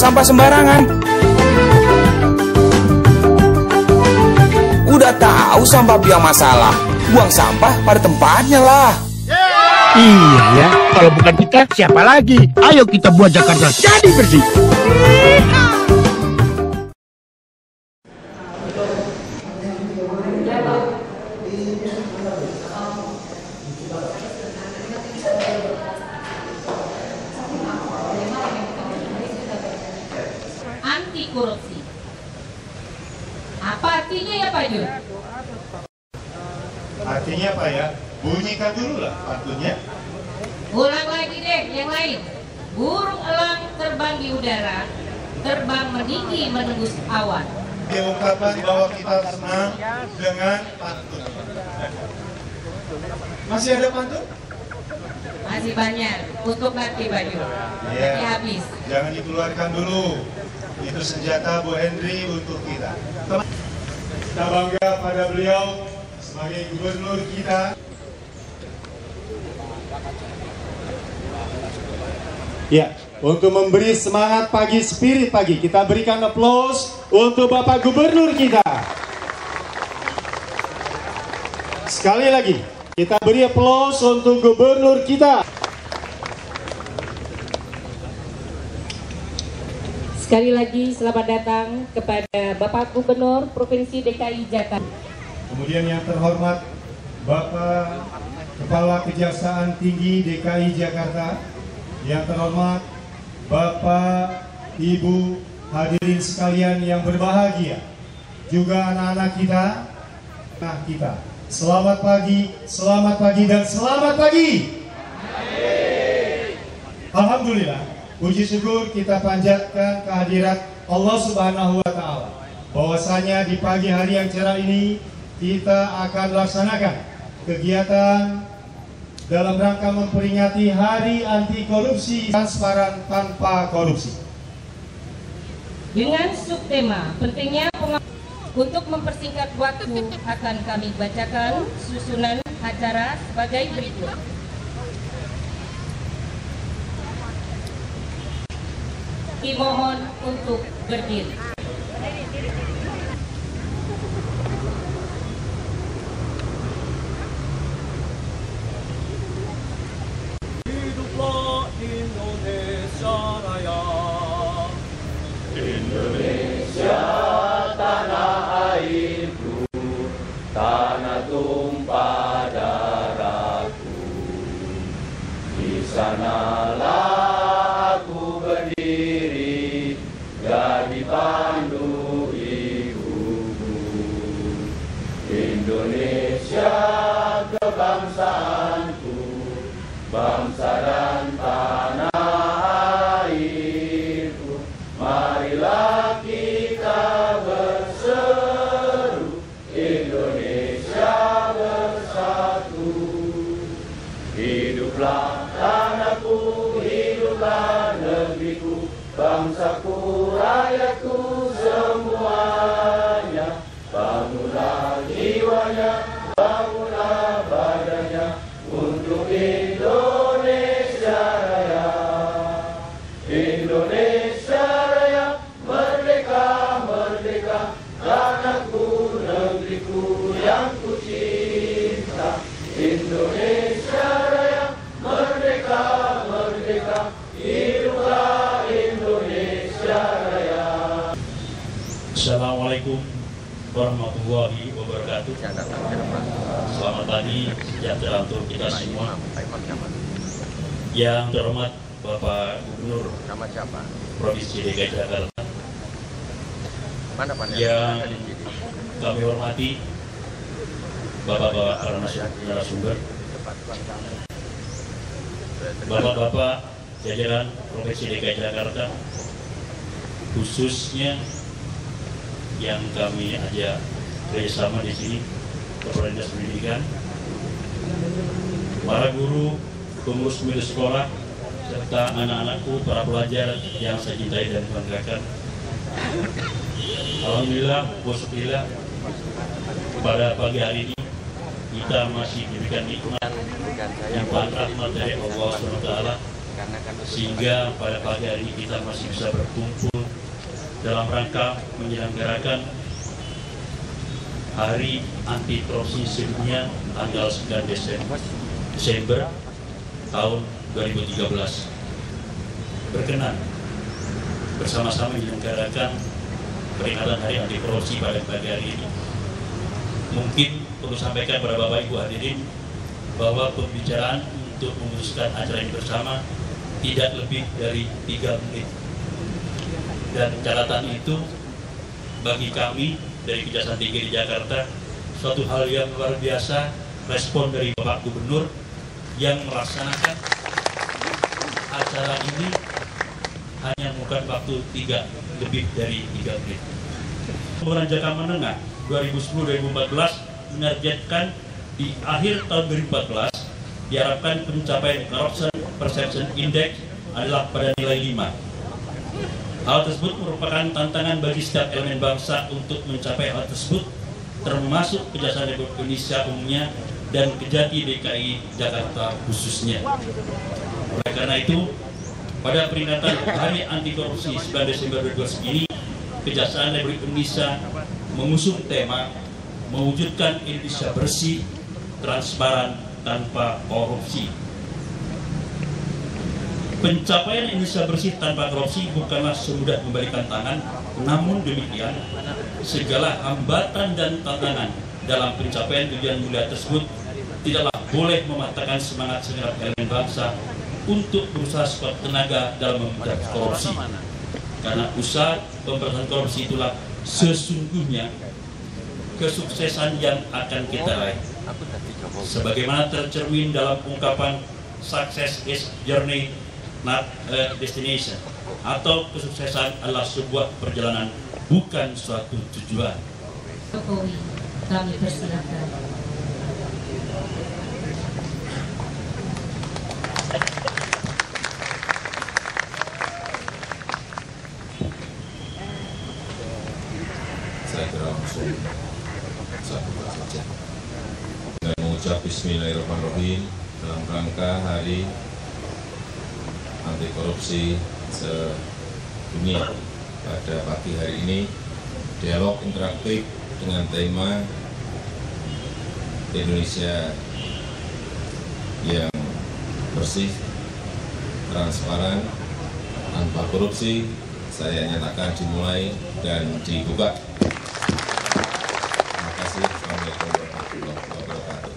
sampah sembarangan. Udah tahu sampah biang masalah, buang sampah pada tempatnya lah. Iya ya, kalau bukan kita siapa lagi? Ayo kita buat Jakarta jadi bersih. Anti korupsi. Apa artinya ya Pak Jun? Artinya apa ya? Bunyikan dulu lah artinya. Ulang lagi deh yang lain. Burung elang terbang di udara, terbang meninggi menembus awan. Diungkapkan bahwa kita senang dengan pantun. Masih ada pantun? Masih banyak untuk nanti Pak Jun. Iya. Nanti habis. Jangan dikeluarkan dulu. Itu senjata Bu Henry untuk kita. Kita bangga pada beliau sebagai gubernur kita. Ya, untuk memberi semangat pagi, spirit pagi, kita berikan aplaus untuk Bapak Gubernur kita. Sekali lagi, kita beri aplaus untuk Gubernur kita. Sekali lagi selamat datang kepada Bapak Gubernur Provinsi DKI Jakarta. Kemudian yang terhormat Bapak Kepala Kejaksaan Tinggi DKI Jakarta. Yang terhormat Bapak, Ibu, hadirin sekalian yang berbahagia, juga anak-anak kita, selamat pagi, dan selamat pagi. Alhamdulillah, puji syukur kita panjatkan kehadirat Allah Subhanahu wa Ta'ala, bahwasanya di pagi hari yang cerah ini kita akan laksanakan kegiatan dalam rangka memperingati Hari Anti Korupsi Transparan Tanpa Korupsi. Dengan subtema pentingnya untuk mempersingkat waktu akan kami bacakan susunan acara sebagai berikut. Dimohon untuk berdiri. Indonesia Raya, Indonesia tanah airku, tanah tumpah darahku. Di sanalah aku berdiri, jadi pandu ibuku. Indonesia kebangsaanku, bangsa dan tanah airku, marilah kita berseru, Indonesia bersatu. Hiduplah tanahku, hiduplah negeriku, bangsaku, rakyatku semuanya. Bangunlah jiwanya, bangunlah badannya, untuk Indonesia Raya. Indonesia Raya, merdeka, merdeka, tanahku, negeriku yang ku cinta. Indonesia Raya, merdeka, merdeka, hiduplah Indonesia Raya. Assalamualaikum warahmatullahi wabarakatuh. Selamat pagi, sejahtera untuk kita semua. Yang terhormat Bapak Gubernur Provinsi DKI Jakarta, yang kami hormati Bapak-bapak narasumber, Bapak-bapak jajaran Provinsi DKI Jakarta, khususnya yang kami ajak kerjasama di sini, Kepala Dinas Pendidikan, para guru, pengurus milik sekolah, serta anak-anakku, para pelajar yang saya cintai dan banggakan. Alhamdulillah, wasyukurillah, pada pagi hari ini kita masih diberikan nikmat rahmat dari Allah SWT sehingga pada pagi hari ini kita masih bisa berkumpul dalam rangka menyelenggarakan Hari Anti Korupsi Sedunia tanggal 9 Desember tahun 2013. Berkenan bersama-sama menyelenggarakan peringatan Hari Anti Korupsi pada pagi hari ini. Mungkin perlu sampaikan kepada Bapak Ibu hadirin bahwa pembicaraan untuk memutuskan acara ini bersama tidak lebih dari 3 menit. Dan catatan itu bagi kami dari Kejaksaan Tinggi di Jakarta suatu hal yang luar biasa, respon dari Bapak Gubernur yang melaksanakan acara ini hanya memakan waktu lebih dari 3 menit. Pembangunan jangka menengah 2010-2014 menargetkan di akhir tahun 2014 diharapkan pencapaian Corruption Perception Index adalah pada nilai 5. Hal tersebut merupakan tantangan bagi setiap elemen bangsa untuk mencapai hal tersebut, termasuk Kejaksaan Republik Indonesia umumnya dan Kejati DKI Jakarta khususnya. Oleh karena itu, pada peringatan Hari Anti Korupsi 9 Desember 2020 ini, Kejaksaan Republik Indonesia mengusung tema mewujudkan Indonesia bersih, transparan, tanpa korupsi. Pencapaian Indonesia bersih tanpa korupsi bukanlah semudah membalikan tangan, namun demikian segala hambatan dan tantangan dalam pencapaian tujuan mulia tersebut tidaklah boleh mematahkan semangat segenap elemen bangsa untuk berusaha sekuat tenaga dalam memberantas korupsi. Karena usaha pemberantasan korupsi itulah sesungguhnya kesuksesan yang akan kita raih. Sebagaimana tercermin dalam ungkapan success is journey not a destination, atau kesuksesan adalah sebuah perjalanan, bukan suatu tujuan. Jokowi, kami persilakan. Saya kira langsung satu saja. Dan mengucap Bismillahirrahmanirrahim dalam rangka Hari Anti Korupsi Sedunia. Pada pagi hari ini dialog interaktif dengan tema Indonesia yang bersih, transparan, tanpa korupsi saya nyatakan dimulai dan dibuka. Terima kasih. Assalamualaikum warahmatullahi wabarakatuh.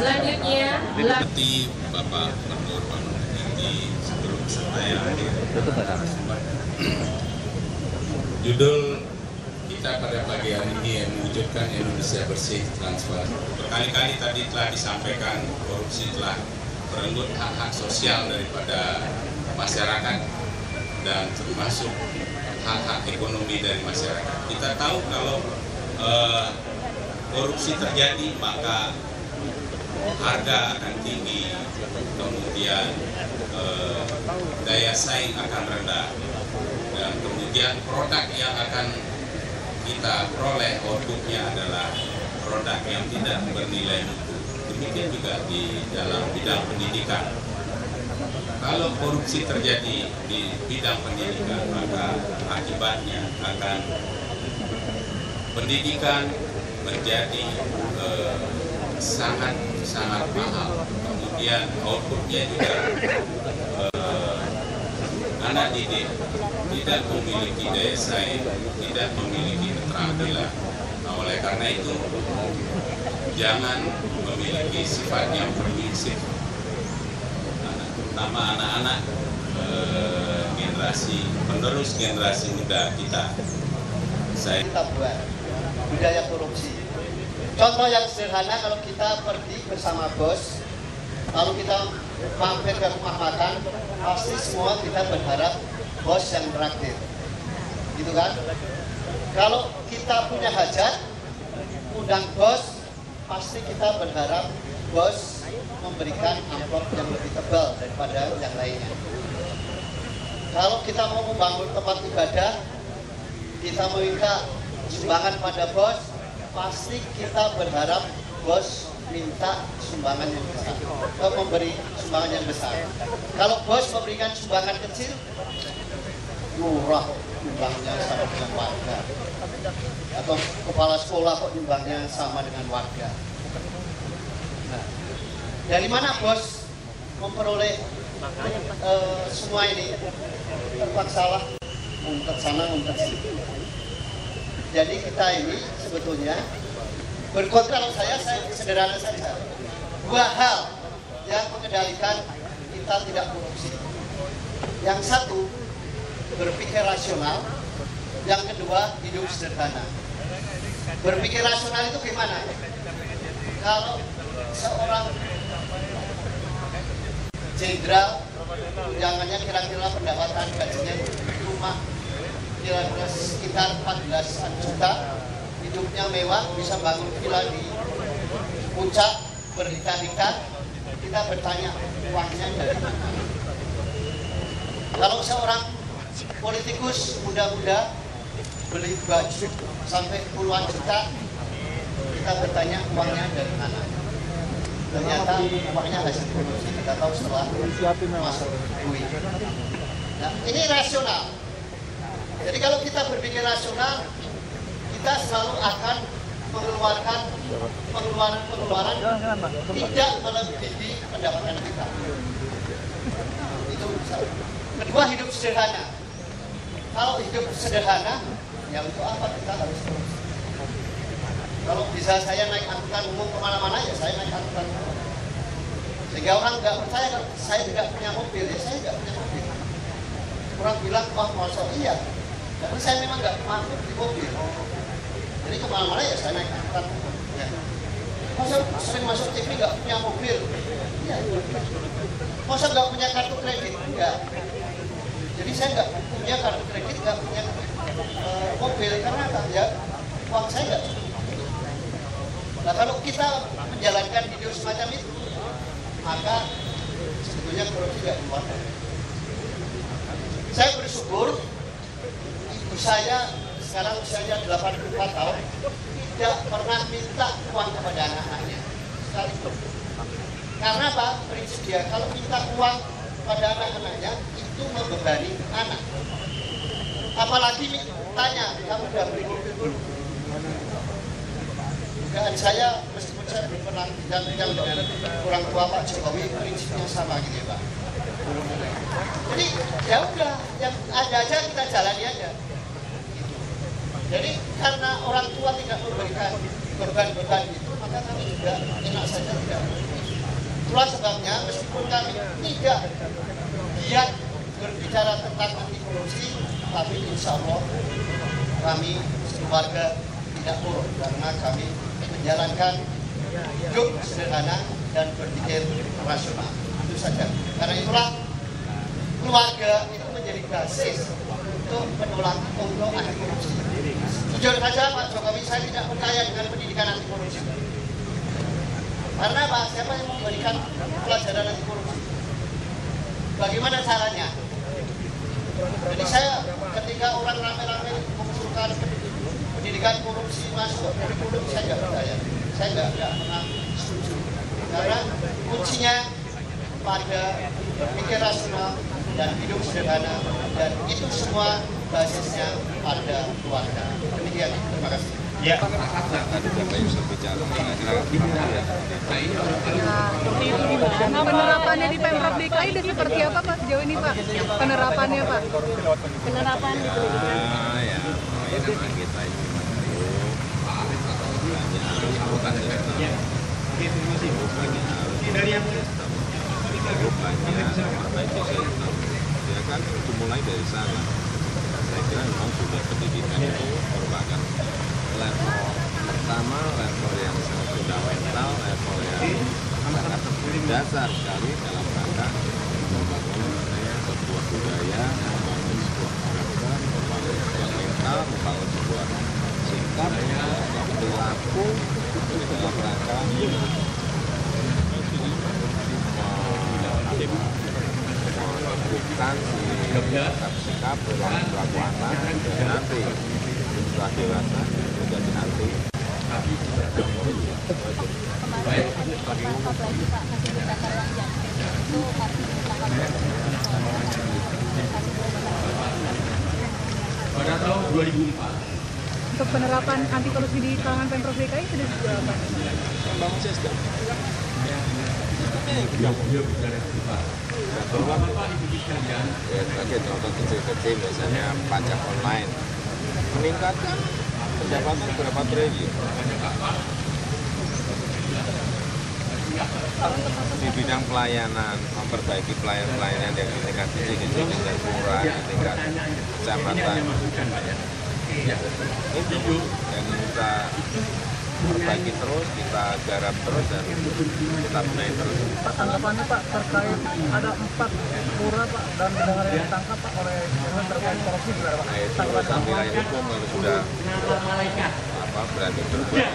Selanjutnya, Seperti Bapak Gubernur Pak Menteri sebelum saya hadir. Judul kita pada pagi hari ini mewujudkan Indonesia bersih, transparan. Berkali-kali tadi telah disampaikan korupsi telah merenggut hak-hak sosial daripada masyarakat dan termasuk hak-hak ekonomi dari masyarakat. Kita tahu kalau korupsi terjadi maka harga akan tinggi, kemudian daya saing akan rendah, dan kemudian produk yang akan kita peroleh outputnya adalah produk yang tidak bernilai mutu. Demikian juga di dalam bidang pendidikan. Kalau korupsi terjadi di bidang pendidikan, maka akibatnya akan pendidikan menjadi sangat mahal. Kemudian outputnya juga anak didik tidak memiliki daya saing, tidak memiliki keterampilan. Nah, oleh karena itu jangan memiliki sifat yang permisif, terutama anak-anak generasi penerus generasi muda kita. Kita buat budaya korupsi. Contoh yang sederhana, kalau kita pergi bersama bos, lalu kita mampir ke rumah makan, pasti semua kita berharap bos yang traktir, gitu kan? Kalau kita punya hajat, undang bos, pasti kita berharap bos memberikan amplop yang lebih tebal daripada yang lainnya. Kalau kita mau membangun tempat ibadah, kita meminta sumbangan pada bos, pasti kita berharap bos minta sumbangan yang besar atau memberi sumbangan yang besar. Kalau bos memberikan sumbangan kecil, murah nyumbangnya sama dengan warga. Atau kepala sekolah kok nyumbangnya sama dengan warga. Nah, dari mana bos memperoleh semua ini? Terpaksalah ngumpet sana ngumpet sini. Jadi kita ini sebetulnya berkontra. Kalau saya sederhana saja. Dua hal yang mengendalikan kita tidak korupsi. Yang satu, berpikir rasional. Yang kedua, hidup sederhana. Berpikir rasional itu gimana? Kalau seorang jenderal, tunjangannya kira-kira pendapatan gajinya rumah kira-kira sekitar 14 juta, hidupnya mewah, bisa bangun villa di puncak berlitar-litar, kita bertanya uangnya dari mana? Kalau seorang politikus muda-muda beli baju sampai puluhan juta, kita bertanya uangnya dari mana? Ternyata uangnya hasil korupsi, kita tahu setelah masuk duit. Nah, ini rasional. Jadi kalau kita berpikir rasional, kita selalu akan mengeluarkan pengeluaran tidak melebihi pendapatan kita. Itu satu. Kedua, hidup sederhana. Kalau hidup sederhana, ya untuk apa kita harus korupsi? Kalau bisa saya naik angkutan umum kemana-mana, ya saya naik angkutan umum. Sehingga orang nggak percaya kalau saya tidak punya mobil, ya saya nggak punya mobil. Orang bilang, oh masa iya, karena saya memang nggak mampu di mobil. Jadi kemana-mana ya saya naik angkutan umum. Ya. Masa sering masuk TV nggak punya mobil? Ya. Masa nggak punya kartu kredit? Enggak. Jadi saya nggak punya kartu kredit, nggak punya mobil karena apa? Ya uang saya nggak cukup. Nah kalau kita menjalankan hidup semacam itu, maka sebetulnya korupsi nggak keluar. Saya bersyukur ibu saya sekarang usianya 84 tahun tidak pernah minta uang kepada anak-anaknya sekalipun. Karena apa? Prinsip dia kalau minta uang pada anak-anaknya itu membebani anak. Apalagi tanya, kamu udah beli mobil belum? Dugaan saya, meskipun saya belum pernah tinggal dengan orang tua Pak Jokowi, prinsipnya sama gitu ya Pak. Jadi ya udah, yang ada aja kita jalani aja. Jadi karena orang tua tidak memberikan beban-beban itu, maka kami juga enak saja tidak. Itulah sebabnya meskipun kami tidak giat berbicara tentang anti korupsi, tapi insya Allah kami keluarga tidak buruk karena kami menjalankan hidup sederhana dan berpikir rasional. Itu saja. Karena itulah keluarga itu menjadi basis untuk menolak untuk anti korupsi. Jujur saja Pak Jokowi, saya tidak percaya dengan pendidikan anti korupsi. Karena apa? Siapa yang memberikan pelajaran anti korupsi? Bagaimana caranya? Jadi saya ketika orang rame-rame mengusulkan pendidikan korupsi masuk kurikulum, saya nggak percaya. Saya nggak pernah setuju. Karena kuncinya pada berpikir rasional dan hidup sederhana, dan itu semua basisnya pada keluarga. Demikian, terima kasih. Ya. Nah, penerapannya di Pemprov DKI udah seperti apa Pak sejauh ini Pak? Penerapannya Pak? Penerapan gitu. Ya, kita ya kan itu mulai dari sana. Saya kira memang sudah pendidikan itu merupakan level pertama, level yang sangat fundamental, level yang sangat dasar sekali dalam rangka membangun sebuah budaya, membangun sebuah karakter, membangun sebuah mental, membangun sebuah sikap, perilaku dalam rangka bukan sikap perilaku anak dan nanti setelah dewasa menjadi anti Pada tahun 2004. Untuk penerapan anti korupsi di kalangan Pemprov DKI sudah sejauh apa? Membangun sistem. Tadi contoh kecil-kecil misalnya pajak online meningkatkan pendapatan berapa triliun. Di bidang pelayanan, memperbaiki pelayanan yang di tingkat kecil dan murah, di tingkat kecamatan. Itu yang kita perbaiki terus, kita garap terus, dan kita benahi terus. Pak, tanggapannya Pak terkait ada 4 lurah Pak dan pendengar yang ditangkap Pak oleh terkait korupsi juga Pak. Nah itu urusan wilayah hukum kalau sudah berani berbuat.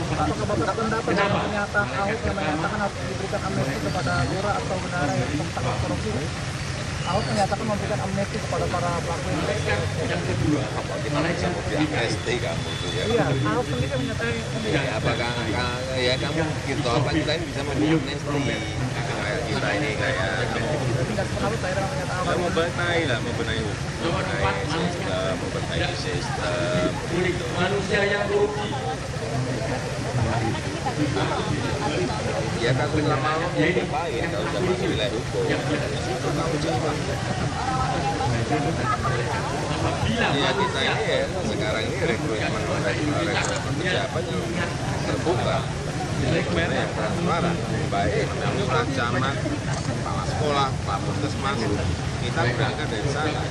Apakah Bapak pendapat dengan pernyataan Ahok yang menyatakan harus diberikan amnesti kepada lurah atau bendahara yang tertangkap korupsi? Ahok menyatakan memberikan amnesti kepada para pelaku Yang kedua, apa kita bisa memberi amnesti kamu itu ya? Iya, Ahok sendiri menyatakan. Ya, apakah ya kamu gitu? Apa kita ini bisa memberi amnesti? Kayak kita ini kayak kamu membenahi lah, membenahi hukum, memperbaiki sistem. Manusia yang korupsi. Ya kan selama lo ngapain, kalau udah masuk wilayah hukum, itu kamu jawab. Ya kita ini ya, sekarang ini rekrutmen pejabat yang terbuka, yang transparan, baik lurah, camat, kepala sekolah, pak puskesmas, kita berangkat dari sana.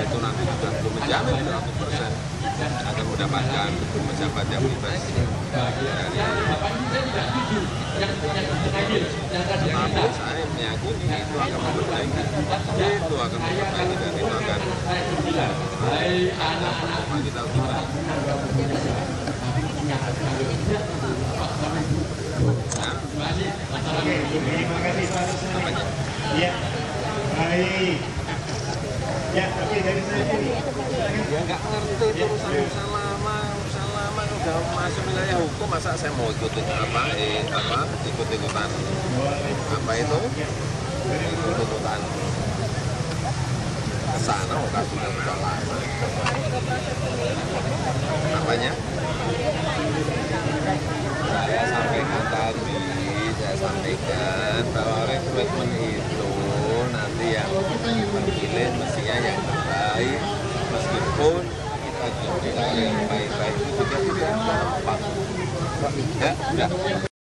Itu nanti sudah belum menjamin 100% akan mendapatkan pejabat yang bebas dari. Tapi saya meyakini itu akan memperbaiki, itu akan memperbaiki dan itu akan kita lebih baik. Terima kasih Pak Susana. Ya, baik. Ya, tapi dari saya ini. Ya nggak ngerti itu urusan lama udah masuk wilayah hukum, masa saya mau ikutin ikut-ikutan apa itu? Ikut-ikutan kesana, kasusnya sudah lama. Apanya? Saya sampaikan bahwa rekrutmen itu nanti yang terpilih mestinya yang terbaik, meskipun kita juga yang baik-baik itu tidak gampang. Ya,